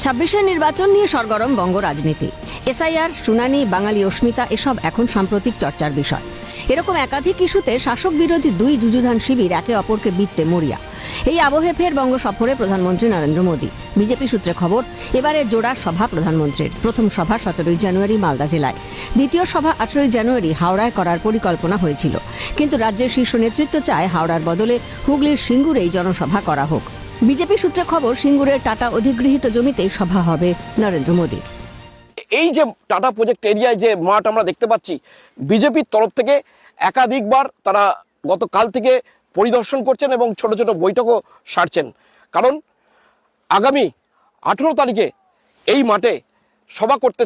26-এর নির্বাচন নিয়ে সরগরম বঙ্গ রাজনীতি। এসআইআর, শুনানি, বাঙালি অস্মিতা এসব এখন সাম্প্রতিক চর্চার বিষয়। এরকম একাধিক ইস্যুতে শাসক বিরোধী দুই যুযুধান শিবির একে অপরকে বিঁধতে মরিয়া। এই আবহে ফের বঙ্গ সফরে প্রধানমন্ত্রী নরেন্দ্র মোদী। বিজেপি সূত্রে খবর, এবারে জোড়া সভা প্রধানমন্ত্রীর। প্রথম সভা 17 জানুয়ারি মালদা জেলায়, দ্বিতীয় সভা 18 জানুয়ারি হাওড়ায় করার পরিকল্পনা হয়েছিল। কিন্তু রাজ্যের শীর্ষ নেতৃত্ব চায় হাওড়ার বদলে হুগলির সিঙ্গুরেই জনসভা করা হোক। বিজেপি সূত্রে খবর, সিঙ্গুরের টাটা অধিগৃহীত জমিতেই সভা হবে নরেন্দ্র মোদীর। এই যে টাটা প্রজেক্ট এরিয়ায় যে মাঠ আমরা দেখতে পাচ্ছি, বিজেপির তরফ থেকে একাধিকবার তারা গতকাল থেকে পরিদর্শন করছেন এবং ছোট ছোট বৈঠকও সারছেন। কারণ আগামী 18 তারিখে এই মাঠে সভা করতে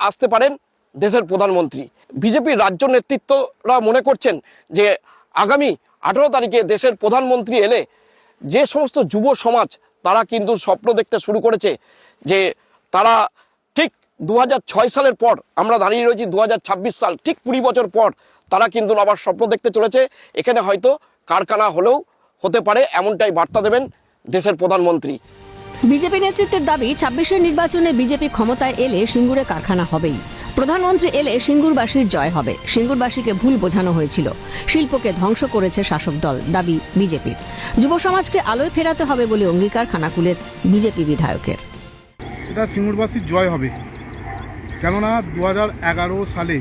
আসতে পারেন দেশের প্রধানমন্ত্রী। বিজেপির রাজ্য নেতৃত্বরা মনে করছেন যে আগামী 18 তারিখে দেশের প্রধানমন্ত্রী এলে যে সমস্ত যুব সমাজ তারা কিন্তু স্বপ্ন দেখতে শুরু করেছে যে তারা ঠিক 2006 সালের পর আমরা দাঁড়িয়ে রয়েছি 2026 সাল, ঠিক 20 বছর পর তারা কিন্তু আবার স্বপ্ন দেখতে চলেছে। এখানে হয়তো কারখানা হলেও হতে পারে, এমনটাই বার্তা দেবেন দেশের প্রধানমন্ত্রী। বিজেপি নেতৃত্বের দাবি, 26-এর নির্বাচনে বিজেপি ক্ষমতায় এলে সিঙ্গুরে কারখানা হবেই। প্রধানমন্ত্রী এলে সিঙ্গুরবাসীর জয় হবে। সিঙ্গুরবাসীকে ভুল বোঝানো হয়েছিল, শিল্পকে ধ্বংস করেছে শাসক দল, দাবি বিজেপির। যুব সমাজকে আলোয় ফেরাতে হবে বলে অঙ্গীকার খানাকুলের বিজেপি বিধায়কের। এটা সিঙ্গুরবাসীর জয় হবে, কেননা 2011 সালে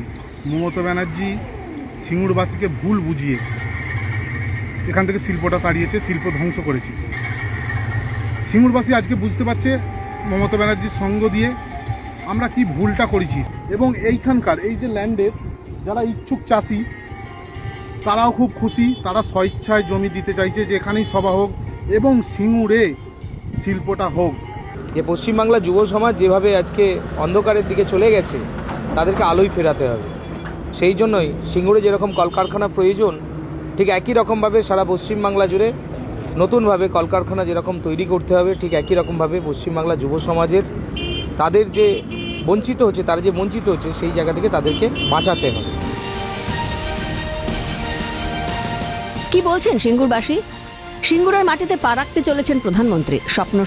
মমতা ব্যানার্জি সিঙ্গুরবাসীকে ভুল বুঝিয়ে এখান থেকে শিল্পটা তাড়িয়েছে, শিল্প ধ্বংস করেছে। সিঙ্গুরবাসী আজকে বুঝতে পারছে মমতা ব্যানার্জির সঙ্গ দিয়ে আমরা কি ভুলটা করেছি। এবং এইখানকার এই যে ল্যান্ডের যারা ইচ্ছুক চাষি তারাও খুব খুশি, তারা স্বেচ্ছায় জমি দিতে চাইছে যে এখানেই সভা হোক এবং সিঙ্গুরে শিল্পটা হোক। যে পশ্চিমবাংলা যুব সমাজ যেভাবে আজকে অন্ধকারের দিকে চলে গেছে, তাদেরকে আলোয় ফেরাতে হবে। সেই জন্যই সিঙ্গুরে যেরকম কলকারখানা প্রয়োজন, ঠিক একই রকমভাবে সারা পশ্চিমবাংলা জুড়ে নতুনভাবে কলকারখানা যেরকম তৈরি করতে হবে, ঠিক একই রকমভাবে পশ্চিমবাংলা যুব সমাজের তাদের যে বঞ্চিত হচ্ছে, তারা যে বঞ্চিত হচ্ছে সেই জায়গা থেকে তাদেরকে বাঁচাতে হবে। কি বলছেন সিঙ্গুরবাসী? সিঙ্গুরের মাটিতে পা রাখতে চলেছেন প্রধানমন্ত্রী। স্বপ্ন